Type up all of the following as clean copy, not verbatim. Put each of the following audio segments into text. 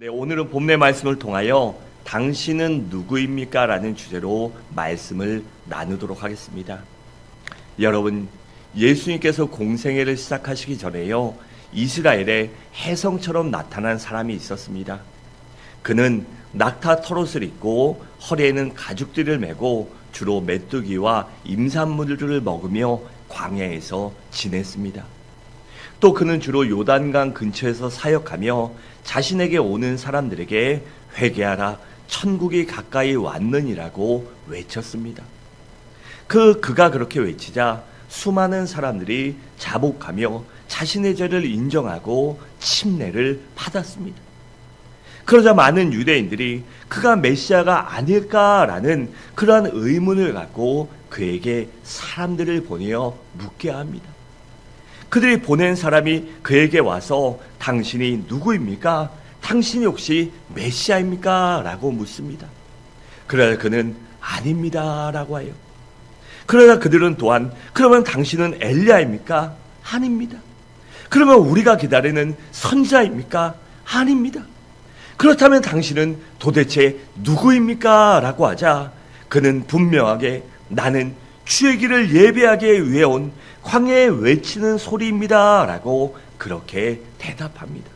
네, 오늘은 본문의 말씀을 통하여 당신은 누구입니까? 라는 주제로 말씀을 나누도록 하겠습니다. 여러분, 예수님께서 공생애를 시작하시기 전에요, 이스라엘에 혜성처럼 나타난 사람이 있었습니다. 그는 낙타 털옷을 입고 허리에는 가죽띠를 메고 주로 메뚜기와 임산물을 먹으며 광야에서 지냈습니다. 또 그는 주로 요단강 근처에서 사역하며 자신에게 오는 사람들에게 회개하라, 천국이 가까이 왔느니라고 외쳤습니다. 그가 그렇게 외치자 수많은 사람들이 자복하며 자신의 죄를 인정하고 침례를 받았습니다. 그러자 많은 유대인들이 그가 메시아가 아닐까라는 그러한 의문을 갖고 그에게 사람들을 보내어 묻게 합니다. 그들이 보낸 사람이 그에게 와서 당신이 누구입니까? 당신이 혹시 메시아입니까? 라고 묻습니다. 그러자 그는 아닙니다 라고 해요. 그러자 그들은 또한 그러면 당신은 엘리야입니까? 아닙니다. 그러면 우리가 기다리는 선지자입니까? 아닙니다. 그렇다면 당신은 도대체 누구입니까? 라고 하자 그는 분명하게 나는 주의 길을 예배하기 위해 온 광야에 외치는 소리입니다 라고 그렇게 대답합니다.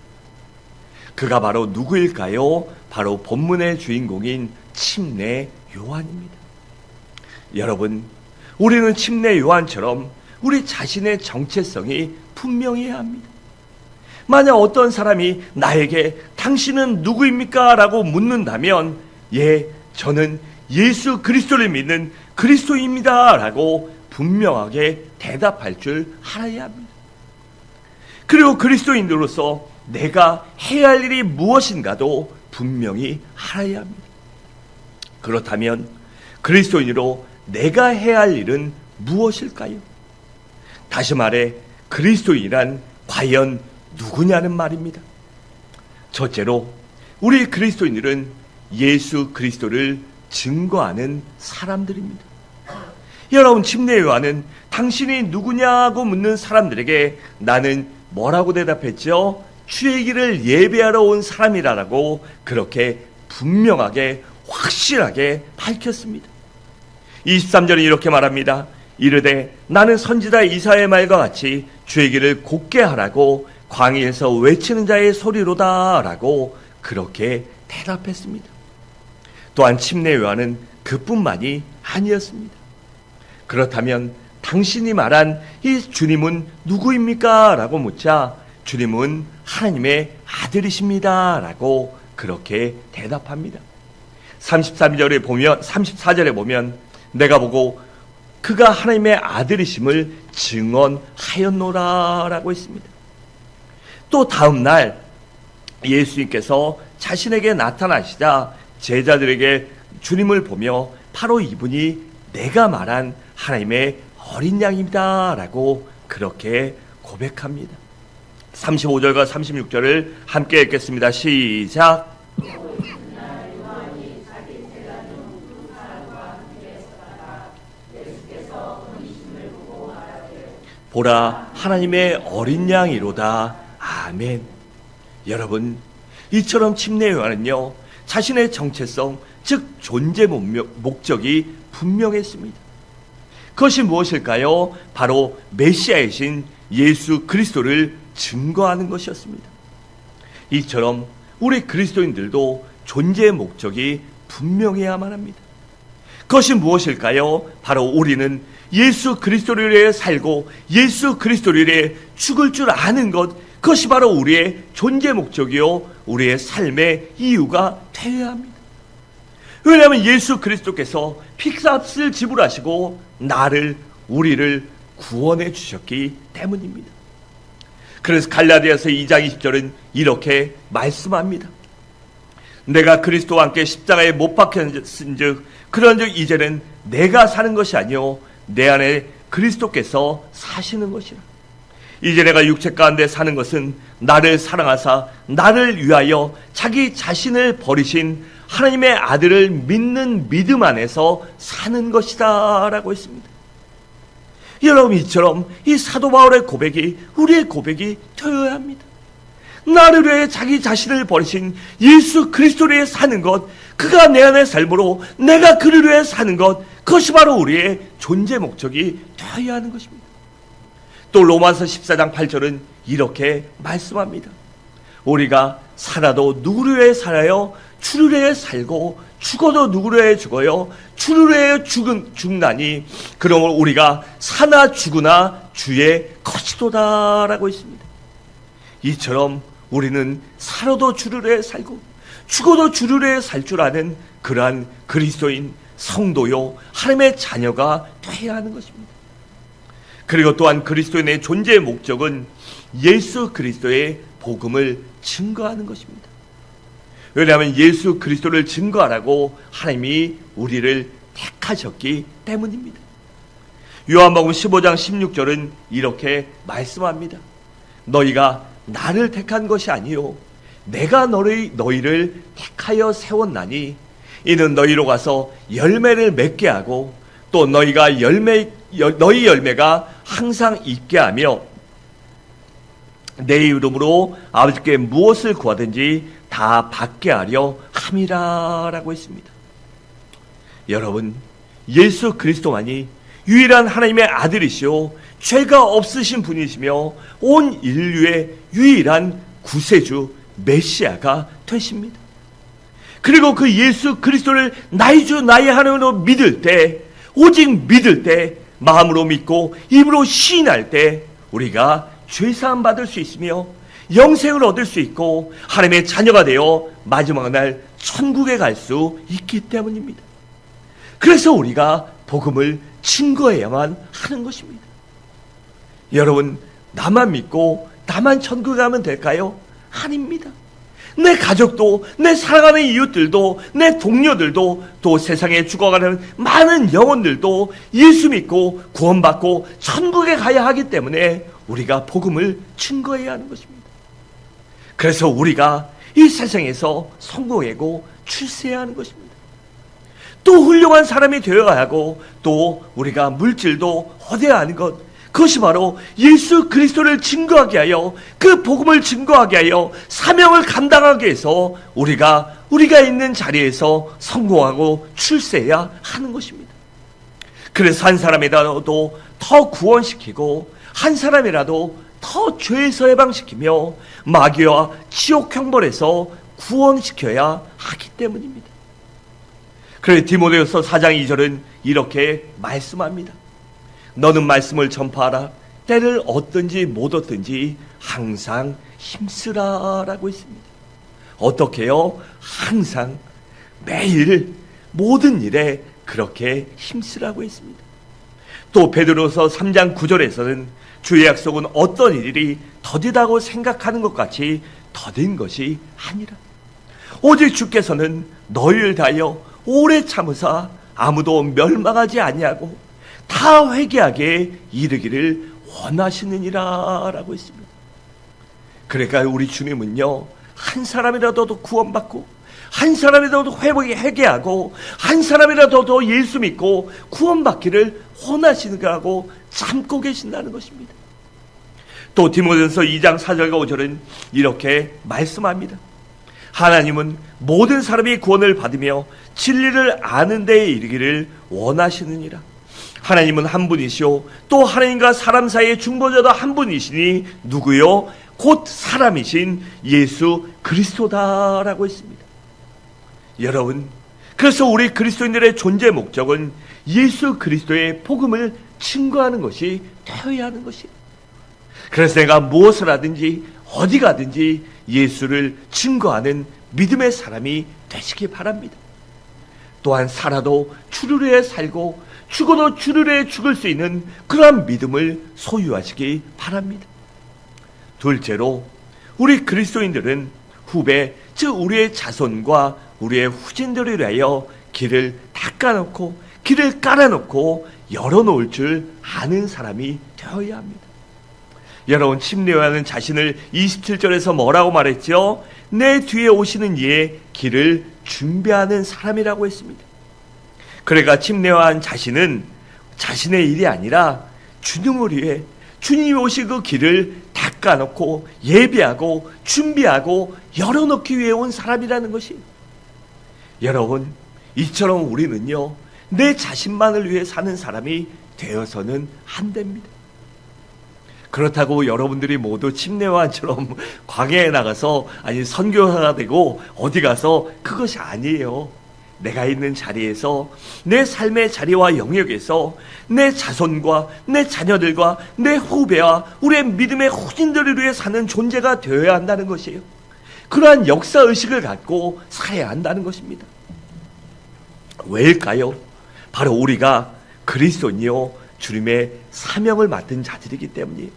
그가 바로 누구일까요? 바로 본문의 주인공인 침례 요한입니다. 여러분, 우리는 침례 요한처럼 우리 자신의 정체성이 분명해야 합니다. 만약 어떤 사람이 나에게 당신은 누구입니까? 라고 묻는다면 저는 예수 그리스도를 믿는 그리스도입니다 라고 분명하게 대답할 줄 알아야 합니다. 그리고 그리스도인으로서 내가 해야 할 일이 무엇인가도 분명히 알아야 합니다. 그렇다면 그리스도인으로 내가 해야 할 일은 무엇일까요? 다시 말해 그리스도인이란 과연 누구냐는 말입니다. 첫째로 우리 그리스도인들은 예수 그리스도를 증거하는 사람들입니다. 여러분, 침례 요한은 당신이 누구냐고 묻는 사람들에게 나는 뭐라고 대답했죠? 주의 길을 예배하러 온 사람이라고 그렇게 분명하게 확실하게 밝혔습니다. 23절은 이렇게 말합니다. 이르되 나는 선지자 이사야의 말과 같이 주의 길을 곧게 하라고 광야에서 외치는 자의 소리로다 라고 그렇게 대답했습니다. 또한 침례 요한은 그뿐만이 아니었습니다. 그렇다면 당신이 말한 이 주님은 누구입니까? 라고 묻자 주님은 하나님의 아들이십니다 라고 그렇게 대답합니다. 34절에 보면 내가 보고 그가 하나님의 아들이심을 증언하였노라 라고 했습니다. 또 다음 날 예수님께서 자신에게 나타나시자 제자들에게 주님을 보며 바로 이분이 내가 말한 하나님의 어린 양입니다 라고 그렇게 고백합니다. 35절과 36절을 함께 읽겠습니다. 시작. 보라, 하나님의 어린 양이로다. 아멘. 여러분, 이처럼 침례 요한은요, 자신의 정체성, 즉 존재 목적이 분명했습니다. 그것이 무엇일까요? 바로 메시아이신 예수 그리스도를 증거하는 것이었습니다. 이처럼 우리 그리스도인들도 존재 목적이 분명해야만 합니다. 그것이 무엇일까요? 바로 우리는 예수 그리스도를 위해 살고 예수 그리스도를 위해 죽을 줄 아는 것, 그것이 바로 우리의 존재 목적이요 우리의 삶의 이유가 되어야 합니다. 왜냐하면 예수 그리스도께서 피값을 지불하시고 우리를 구원해 주셨기 때문입니다. 그래서 갈라디아서 2장 20절은 이렇게 말씀합니다. 내가 그리스도와 함께 십자가에 못 박혔은즉 그런즉 이제는 내가 사는 것이 아니요 내 안에 그리스도께서 사시는 것이라. 이제 내가 육체 가운데 사는 것은 나를 사랑하사 나를 위하여 자기 자신을 버리신 하나님의 아들을 믿는 믿음 안에서 사는 것이다 라고 했습니다. 여러분, 이처럼 이 사도 바울의 고백이 우리의 고백이 되어야 합니다. 나를 위해 자기 자신을 버리신 예수 그리스도를 위해 사는 것, 그가 내 안의 삶으로 내가 그를 위해 사는 것, 그것이 바로 우리의 존재 목적이 되어야 하는 것입니다. 또 로마서 14장 8절은 이렇게 말씀합니다. 우리가 살아도 누구를 위해 살아요? 주를 위해 살고 죽어도 누구를 위해 죽어요? 주를 위해 죽나니 그러므로 우리가 사나 죽으나 주의 것이도다라고 했습니다. 이처럼 우리는 살아도 주를 위해 살고 죽어도 주를 위해 살 줄 아는 그러한 그리스도인 성도요 하나님의 자녀가 되어야 하는 것입니다. 그리고 또한 그리스도인의 존재의 목적은 예수 그리스도의 복음을 증거하는 것입니다. 왜냐하면 예수 그리스도를 증거하라고 하나님이 우리를 택하셨기 때문입니다. 요한복음 15장 16절은 이렇게 말씀합니다. 너희가 나를 택한 것이 아니요 내가 너희를 택하여 세웠나니 이는 너희로 가서 열매를 맺게 하고 또 너희 열매가 항상 있게 하며 내 이름으로 아버지께 무엇을 구하든지 다 받게 하려 함이라라고 했습니다. 여러분, 예수 그리스도만이 유일한 하나님의 아들이시오 죄가 없으신 분이시며 온 인류의 유일한 구세주 메시아가 되십니다. 그리고 그 예수 그리스도를 나의 주 나의 하나님으로 믿을 때, 오직 믿을 때, 마음으로 믿고 입으로 시인할 때 우리가 죄사함 받을 수 있으며 영생을 얻을 수 있고 하나님의 자녀가 되어 마지막 날 천국에 갈 수 있기 때문입니다. 그래서 우리가 복음을 증거해야만 하는 것입니다. 여러분, 나만 믿고 나만 천국에 가면 될까요? 아닙니다. 내 가족도, 내 사랑하는 이웃들도, 내 동료들도, 또 세상에 죽어가는 많은 영혼들도 예수 믿고 구원받고 천국에 가야 하기 때문에 우리가 복음을 증거해야 하는 것입니다. 그래서 우리가 이 세상에서 성공하고 출세해야 하는 것입니다. 또 훌륭한 사람이 되어야 하고 또 우리가 물질도 얻어야 하는 것, 그것이 바로 예수 그리스도를 증거하게 하여 그 복음을 증거하게 하여 사명을 감당하게 해서 우리가 있는 자리에서 성공하고 출세해야 하는 것입니다. 그래서 한 사람이라도 더 구원시키고 한 사람이라도 더 죄에서 해방시키며 마귀와 지옥 형벌에서 구원시켜야 하기 때문입니다. 그래서 디모데후서 4장 2절은 이렇게 말씀합니다. 너는 말씀을 전파하라. 때를 얻든지 못 얻든지 항상 힘쓰라라고 했습니다. 어떻게요? 항상 매일 모든 일에 그렇게 힘쓰라고 했습니다. 또 베드로서 3장 9절에서는 주의 약속은 어떤 일이 더디다고 생각하는 것 같이 더딘 것이 아니라 오직 주께서는 너희를 다하여 오래 참으사 아무도 멸망하지 아니하고 다 회개하게 이르기를 원하시느니라 라고 했습니다. 그러니까 우리 주님은요, 한 사람이라도 더 구원받고 한 사람이라도 회개하고 한 사람이라도 더 예수 믿고 구원받기를 원하시는 거라고 참고 계신다는 것입니다. 또 디모데전서 2장 4절과 5절은 이렇게 말씀합니다. 하나님은 모든 사람이 구원을 받으며 진리를 아는 데에 이르기를 원하시느니라. 하나님은 한 분이시오 또 하나님과 사람 사이의 중보자도 한 분이시니 누구요? 곧 사람이신 예수 그리스도다라고 했습니다. 여러분, 그래서 우리 그리스도인들의 존재 목적은 예수 그리스도의 복음을 증거하는 것이 되어야 하는 것이에요. 그래서 내가 무엇을 하든지 어디 가든지 예수를 증거하는 믿음의 사람이 되시기 바랍니다. 또한 살아도 주를 위해 살고 죽어도 주를 위해 죽을 수 있는 그러한 믿음을 소유하시기 바랍니다. 둘째로 우리 그리스도인들은 후배, 즉 우리의 자손과 우리의 후진들을 위하여 길을 닦아놓고 길을 깔아놓고 열어놓을 줄 아는 사람이 되어야 합니다. 여러분, 침례요한은 자신을 27절에서 뭐라고 말했죠? 내 뒤에 오시는 이의 길을 준비하는 사람이라고 했습니다. 그러니까 침례요한 자신은 자신의 일이 아니라 주님을 위해 주님이 오신 그 길을 닦아놓고 예비하고 준비하고 열어놓기 위해 온 사람이라는 것이, 여러분, 이처럼 우리는요 내 자신만을 위해 사는 사람이 되어서는 안 됩니다. 그렇다고 여러분들이 모두 침례요한처럼 광야에 나가서 선교사가 되고 어디 가서 그것이 아니에요. 내가 있는 자리에서, 내 삶의 자리와 영역에서 내 자손과 내 자녀들과 내 후배와 우리의 믿음의 후진들을 위해 사는 존재가 되어야 한다는 것이에요. 그러한 역사의식을 갖고 살아야 한다는 것입니다. 왜일까요? 바로 우리가 그리스도인이요 주님의 사명을 맡은 자들이기 때문이에요.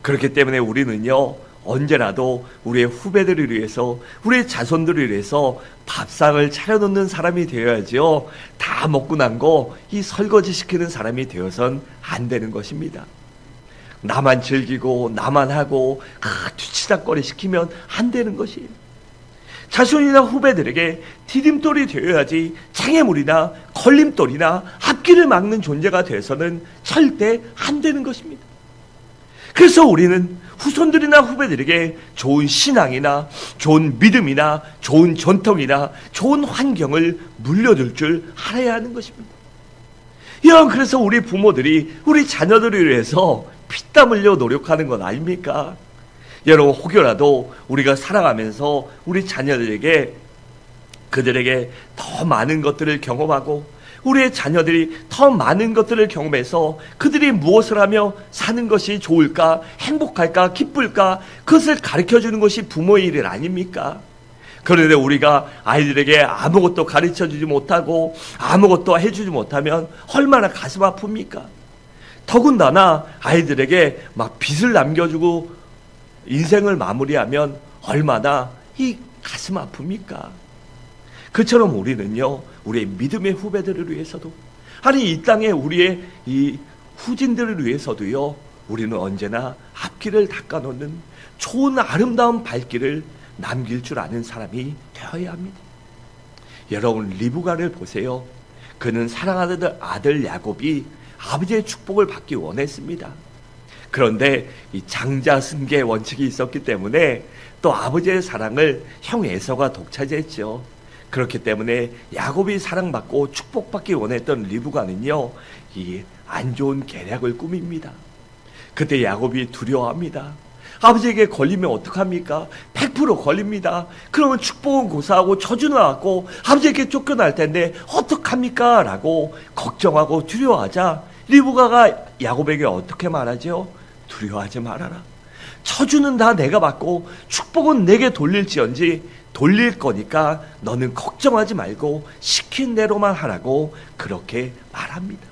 그렇기 때문에 우리는요 언제라도 우리의 후배들을 위해서, 우리의 자손들을 위해서 밥상을 차려놓는 사람이 되어야죠. 다 먹고 난 거 이 설거지 시키는 사람이 되어선 안 되는 것입니다. 나만 즐기고 나만 하고 뒤치다거리 시키면 안 되는 것이에요. 자손이나 후배들에게 디딤돌이 되어야지 장애물이나 걸림돌이나 앞길을 막는 존재가 되어서는 절대 안 되는 것입니다. 그래서 우리는 후손들이나 후배들에게 좋은 신앙이나 좋은 믿음이나 좋은 전통이나 좋은 환경을 물려줄 줄 알아야 하는 것입니다. 여러분, 그래서 우리 부모들이 우리 자녀들을 위해서 피땀 흘려 노력하는 건 아닙니까? 여러분, 혹여라도 우리가 살아가면서 우리 자녀들에게, 그들에게 더 많은 것들을 경험하고 우리의 자녀들이 더 많은 것들을 경험해서 그들이 무엇을 하며 사는 것이 좋을까, 행복할까, 기쁠까, 그것을 가르쳐주는 것이 부모의 일 아닙니까? 그런데 우리가 아이들에게 아무것도 가르쳐주지 못하고 아무것도 해주지 못하면 얼마나 가슴 아픕니까? 더군다나 아이들에게 막 빚을 남겨주고 인생을 마무리하면 얼마나 이 가슴 아픕니까? 그처럼 우리는요 우리의 믿음의 후배들을 위해서도, 아니 이 땅에 우리의 이 후진들을 위해서도요 우리는 언제나 앞길을 닦아놓는 좋은 아름다운 발길을 남길 줄 아는 사람이 되어야 합니다. 여러분, 리브가를 보세요. 그는 사랑하는 아들 야곱이 아버지의 축복을 받기 원했습니다. 그런데 이 장자승계 원칙이 있었기 때문에 또 아버지의 사랑을 형 에서가 독차지했죠. 그렇기 때문에 야곱이 사랑받고 축복받기 원했던 리브가는요 이 안 좋은 계략을 꾸밉니다. 그때 야곱이 두려워합니다. 아버지에게 걸리면 어떡합니까? 100% 걸립니다. 그러면 축복은 고사하고 저주는 왔고 아버지에게 쫓겨날 텐데 어떡합니까? 라고 걱정하고 두려워하자 리브가가 야곱에게 어떻게 말하죠? 두려워하지 말아라. 저주는 다 내가 받고 축복은 내게 돌릴지언지 돌릴 거니까 너는 걱정하지 말고 시킨 대로만 하라고 그렇게 말합니다.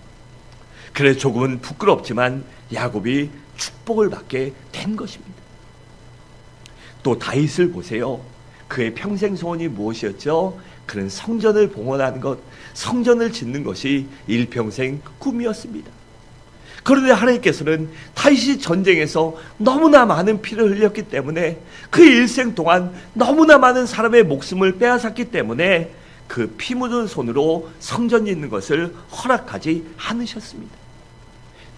그래 조금은 부끄럽지만 야곱이 축복을 받게 된 것입니다. 또 다윗을 보세요. 그의 평생 소원이 무엇이었죠? 그는 성전을 봉헌하는 것, 성전을 짓는 것이 일평생 꿈이었습니다. 그런데 하나님께서는 다윗이 전쟁에서 너무나 많은 피를 흘렸기 때문에 그 일생 동안 너무나 많은 사람의 목숨을 빼앗았기 때문에 그 피 묻은 손으로 성전 짓는 것을 허락하지 않으셨습니다.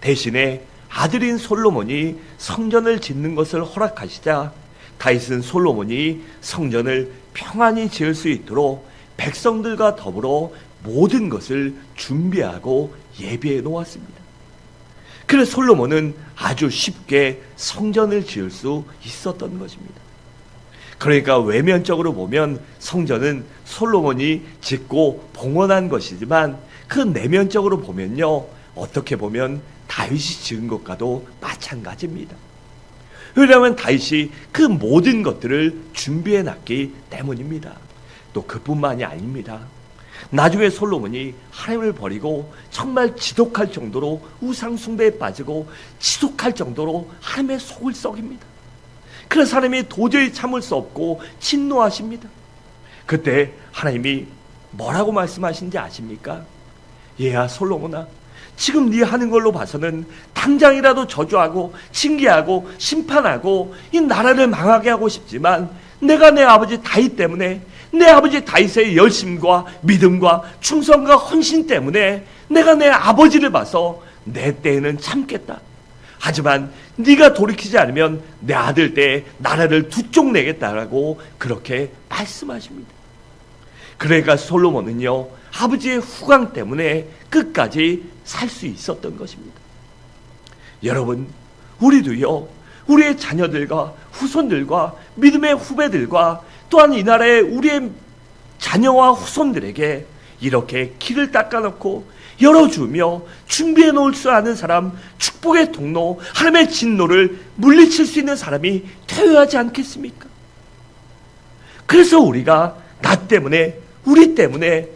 대신에 아들인 솔로몬이 성전을 짓는 것을 허락하시자 다윗은 솔로몬이 성전을 평안히 지을 수 있도록 백성들과 더불어 모든 것을 준비하고 예비해 놓았습니다. 그래서 솔로몬은 아주 쉽게 성전을 지을 수 있었던 것입니다. 그러니까 외면적으로 보면 성전은 솔로몬이 짓고 봉헌한 것이지만 그 내면적으로 보면요 어떻게 보면 다윗이 지은 것과도 마찬가지입니다. 왜냐하면 다윗이 그 모든 것들을 준비해 놨기 때문입니다. 또 그뿐만이 아닙니다. 나중에 솔로몬이 하나님을 버리고 정말 지독할 정도로 우상 숭배에 빠지고 지독할 정도로 하나님의 속을 썩입니다. 그래서 하나님이 도저히 참을 수 없고 진노하십니다. 그때 하나님이 뭐라고 말씀하신지 아십니까? 얘야 솔로몬아, 지금 네 하는 걸로 봐서는 당장이라도 저주하고 징계하고 심판하고 이 나라를 망하게 하고 싶지만 내가 내 아버지 다윗 때문에, 내 아버지 다윗의 열심과 믿음과 충성과 헌신 때문에 내가 내 아버지를 봐서 내 때에는 참겠다. 하지만 네가 돌이키지 않으면 내 아들 때 나라를 두 쪽 내겠다라고 그렇게 말씀하십니다. 그러니까 솔로몬은요, 아버지의 후광 때문에 끝까지 살 수 있었던 것입니다. 여러분, 우리도요, 우리의 자녀들과 후손들과 믿음의 후배들과 또한 이 나라의 우리의 자녀와 후손들에게 이렇게 길을 닦아놓고 열어주며 준비해 놓을 수 아는 사람, 축복의 통로, 하나님의 진노를 물리칠 수 있는 사람이 되어야 하지 않겠습니까? 그래서 우리가 나 때문에, 우리 때문에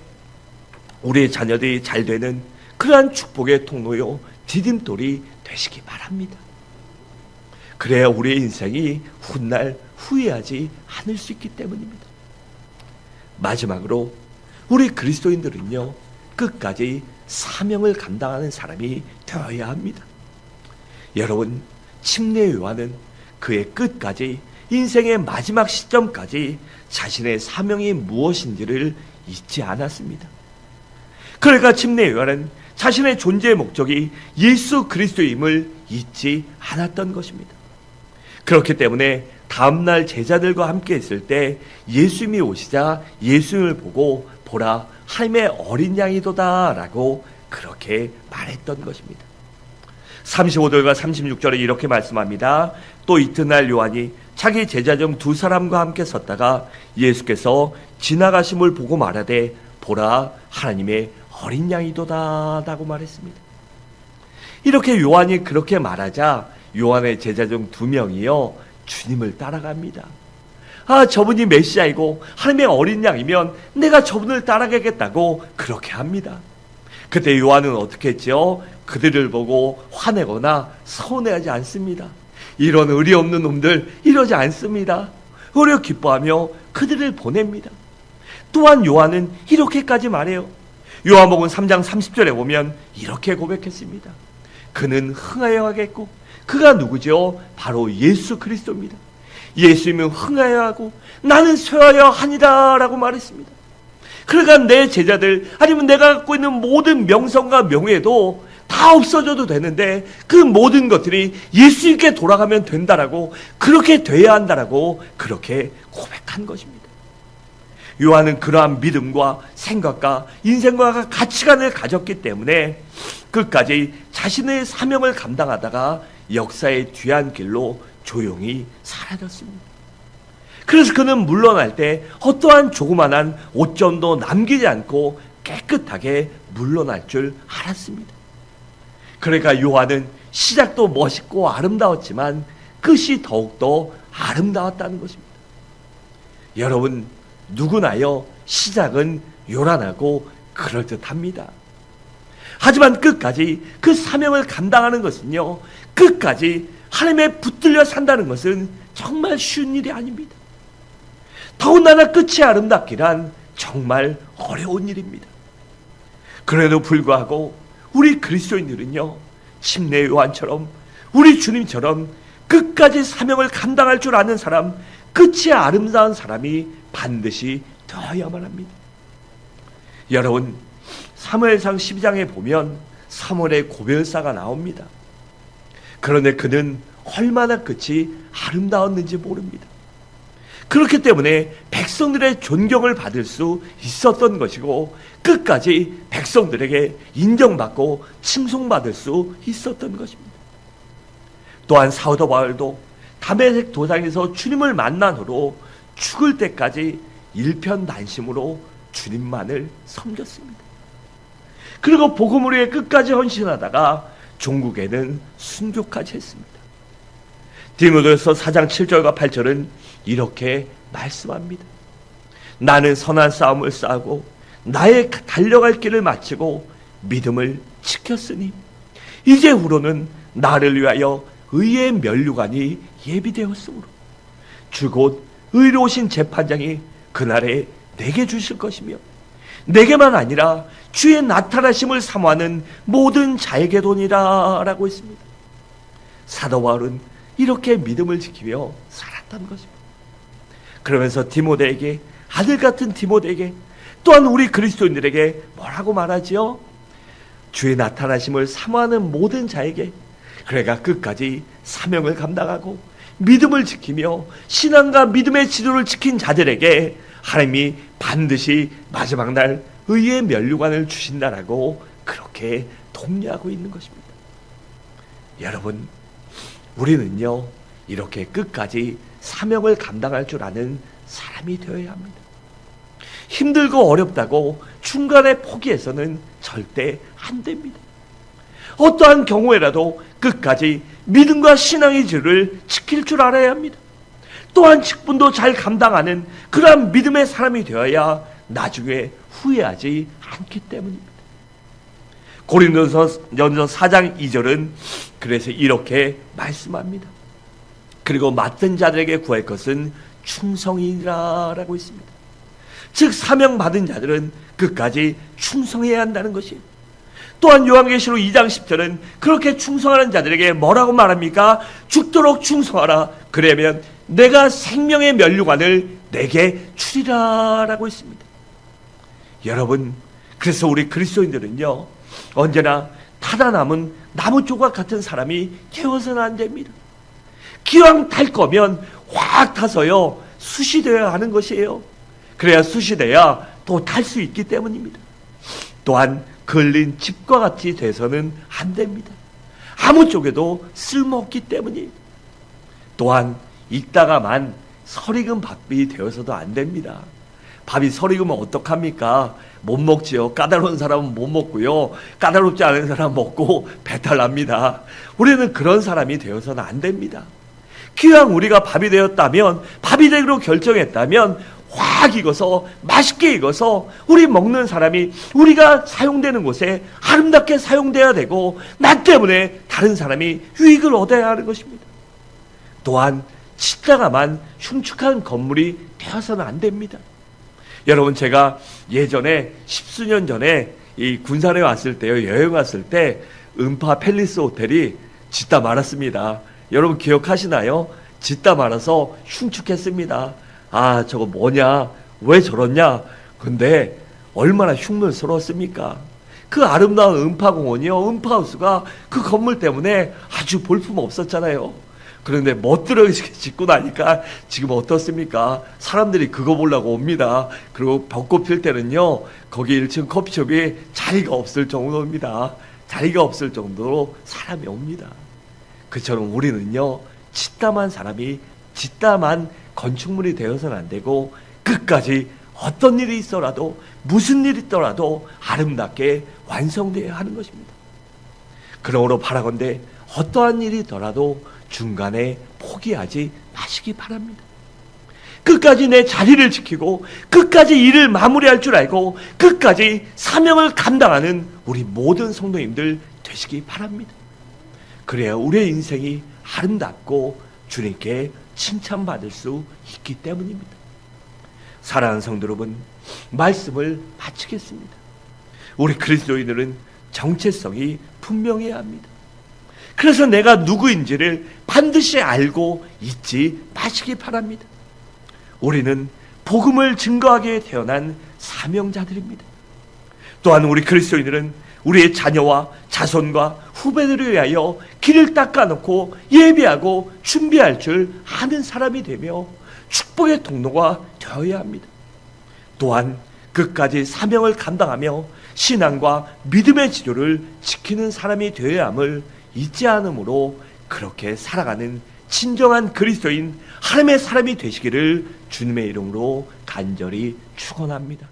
우리의 자녀들이 잘 되는 그러한 축복의 통로요, 디딤돌이 되시기 바랍니다. 그래야 우리의 인생이 훗날 후회하지 않을 수 있기 때문입니다. 마지막으로 우리 그리스도인들은요, 끝까지 사명을 감당하는 사람이 되어야 합니다. 여러분, 침례 요한은 그의 끝까지, 인생의 마지막 시점까지 자신의 사명이 무엇인지를 잊지 않았습니다. 그러니까 침례 요한은 자신의 존재의 목적이 예수 그리스도임을 잊지 않았던 것입니다. 그렇기 때문에 다음날 제자들과 함께 있을 때 예수님이 오시자 예수님을 보고 보라, 하나님의 어린 양이도다 라고 그렇게 말했던 것입니다. 35절과 36절에 이렇게 말씀합니다. 또 이튿날 요한이 자기 제자 중 두 사람과 함께 섰다가 예수께서 지나가심을 보고 말하되 보라, 하나님의 어린 양이도다 라고 말했습니다. 이렇게 요한이 그렇게 말하자 요한의 제자 중 두 명이요, 주님을 따라갑니다. 아, 저분이 메시아이고 하나님의 어린 양이면 내가 저분을 따라가겠다고 그렇게 합니다. 그때 요한은 어떻게 했죠? 그들을 보고 화내거나 서운해하지 않습니다. 이런 의리 없는 놈들, 이러지 않습니다. 오히려 기뻐하며 그들을 보냅니다. 또한 요한은 이렇게까지 말해요. 요한복음 3장 30절에 보면 이렇게 고백했습니다. 그는 흥하여 하겠고, 그가 누구죠? 바로 예수 그리스도입니다. 예수님은 흥하여 하고 나는 쇠하여 하니라 라고 말했습니다. 그러니까 내 제자들, 아니면 내가 갖고 있는 모든 명성과 명예도 다 없어져도 되는데 그 모든 것들이 예수님께 돌아가면 된다라고, 그렇게 돼야 한다라고 그렇게 고백한 것입니다. 요한은 그러한 믿음과 생각과 인생과 가치관을 가졌기 때문에 끝까지 자신의 사명을 감당하다가 역사의 뒤안길로 조용히 사라졌습니다. 그래서 그는 물러날 때 어떠한 조그만한 옷점도 남기지 않고 깨끗하게 물러날 줄 알았습니다. 그러니까 요한은 시작도 멋있고 아름다웠지만 끝이 더욱더 아름다웠다는 것입니다. 여러분, 누구나요, 시작은 요란하고 그럴듯합니다. 하지만 끝까지 그 사명을 감당하는 것은요, 끝까지 하나님에 붙들려 산다는 것은 정말 쉬운 일이 아닙니다. 더군다나 끝이 아름답기란 정말 어려운 일입니다. 그래도 불구하고 우리 그리스도인들은요, 침례 요한처럼, 우리 주님처럼 끝까지 사명을 감당할 줄 아는 사람, 끝이 아름다운 사람이 반드시 되어야만 합니다. 여러분, 사무엘상 12장에 보면 사무엘의 고별사가 나옵니다. 그런데 그는 얼마나 끝이 아름다웠는지 모릅니다. 그렇기 때문에 백성들의 존경을 받을 수 있었던 것이고, 끝까지 백성들에게 인정받고 칭송받을 수 있었던 것입니다. 또한 사도 바울도 다메섹 도상에서 주님을 만난 후로 죽을 때까지 일편단심으로 주님만을 섬겼습니다. 그리고 복음을 위해 끝까지 헌신하다가 종국에는 순교까지 했습니다. 디모데후서 4장 7절과 8절은 이렇게 말씀합니다. 나는 선한 싸움을 싸우고 나의 달려갈 길을 마치고 믿음을 지켰으니 이제 후로는 나를 위하여 의의 면류관이 예비되었으므로 주 곧 의로우신 재판장이 그날에 내게 주실 것이며 내게만 아니라 주의 나타나심을 사모하는 모든 자에게도니라 라고 했습니다. 사도 바울은 이렇게 믿음을 지키며 살았던 것입니다. 그러면서 디모데에게, 아들 같은 디모데에게, 또한 우리 그리스도인들에게 뭐라고 말하지요? 주의 나타나심을 사모하는 모든 자에게, 그래가 끝까지 사명을 감당하고 믿음을 지키며 신앙과 믿음의 지도를 지킨 자들에게 하나님이 반드시 마지막 날 의의 면류관을 주신다라고 그렇게 독려하고 있는 것입니다. 여러분, 우리는요 이렇게 끝까지 사명을 감당할 줄 아는 사람이 되어야 합니다. 힘들고 어렵다고 중간에 포기해서는 절대 안 됩니다. 어떠한 경우에라도 끝까지 믿음과 신앙의 질을 지킬 줄 알아야 합니다. 또한 직분도 잘 감당하는 그러한 믿음의 사람이 되어야 나중에 후회하지 않기 때문입니다. 고린도전서 4장 2절은 그래서 이렇게 말씀합니다. 그리고 맡은 자들에게 구할 것은 충성이라 라고 있습니다. 즉 사명받은 자들은 끝까지 충성해야 한다는 것이에요. 또한 요한계시록 2장 10절은 그렇게 충성하는 자들에게 뭐라고 말합니까? 죽도록 충성하라. 그러면 내가 생명의 면류관을 내게 주리라 라고 있습니다. 여러분, 그래서 우리 그리스도인들은요 언제나 타다 남은 나무 조각 같은 사람이 되어서는 안 됩니다. 기왕 탈 거면 확 타서요 숯이 되어야 하는 것이에요. 그래야 숯이 돼야 또 탈 수 있기 때문입니다. 또한 걸린 집과 같이 돼서는 안 됩니다. 아무 쪽에도 쓸모없기 때문이에요. 또한 익다가만 설익은 밥이 되어서도 안 됩니다. 밥이 설익으면 어떡합니까? 못 먹지요. 까다로운 사람은 못 먹고요. 까다롭지 않은 사람은 먹고 배탈 납니다. 우리는 그런 사람이 되어서는 안 됩니다. 기왕 우리가 밥이 되었다면, 밥이 되기로 결정했다면 확 익어서 맛있게 익어서 우리 먹는 사람이 우리가 사용되는 곳에 아름답게 사용돼야 되고 나 때문에 다른 사람이 유익을 얻어야 하는 것입니다. 또한 짓다가만 흉측한 건물이 되어서는 안 됩니다. 여러분, 제가 예전에 십수년 전에 이 군산에 왔을 때요, 여행 왔을 때 음파 팰리스 호텔이 짓다 말았습니다. 여러분 기억하시나요? 짓다 말아서 흉측했습니다. 아, 저거 뭐냐? 왜 저렇냐? 근데 얼마나 흉물스러웠습니까? 그 아름다운 음파공원이요, 음파하우스가 그 건물 때문에 아주 볼품 없었잖아요. 그런데 멋들어지게 짓고 나니까 지금 어떻습니까? 사람들이 그거 보려고 옵니다. 그리고 벚꽃 필 때는요 거기 1층 커피숍이 자리가 없을 정도입니다. 자리가 없을 정도로 사람이 옵니다. 그처럼 우리는요 짓다만 사람이 짓다만 건축물이 되어서는 안 되고 끝까지 어떤 일이 있어라도 무슨 일이 있더라도 아름답게 완성되어야 하는 것입니다. 그러므로 바라건대 어떠한 일이 있더라도 중간에 포기하지 마시기 바랍니다. 끝까지 내 자리를 지키고 끝까지 일을 마무리할 줄 알고 끝까지 사명을 감당하는 우리 모든 성도님들 되시기 바랍니다. 그래야 우리의 인생이 아름답고 주님께 칭찬받을 수 있기 때문입니다. 사랑하는 성도 여러분, 말씀을 마치겠습니다. 우리 그리스도인들은 정체성이 분명해야 합니다. 그래서 내가 누구인지를 반드시 알고 잊지 마시기 바랍니다. 우리는 복음을 증거하게 태어난 사명자들입니다. 또한 우리 그리스도인들은 우리의 자녀와 자손과 후배들을 위하여 길을 닦아놓고 예비하고 준비할 줄 아는 사람이 되며 축복의 통로가 되어야 합니다. 또한 끝까지 사명을 감당하며 신앙과 믿음의 지도를 지키는 사람이 되어야 함을 잊지 않으므로 그렇게 살아가는 진정한 그리스도인 하나님의 사람이 되시기를 주님의 이름으로 간절히 축원합니다.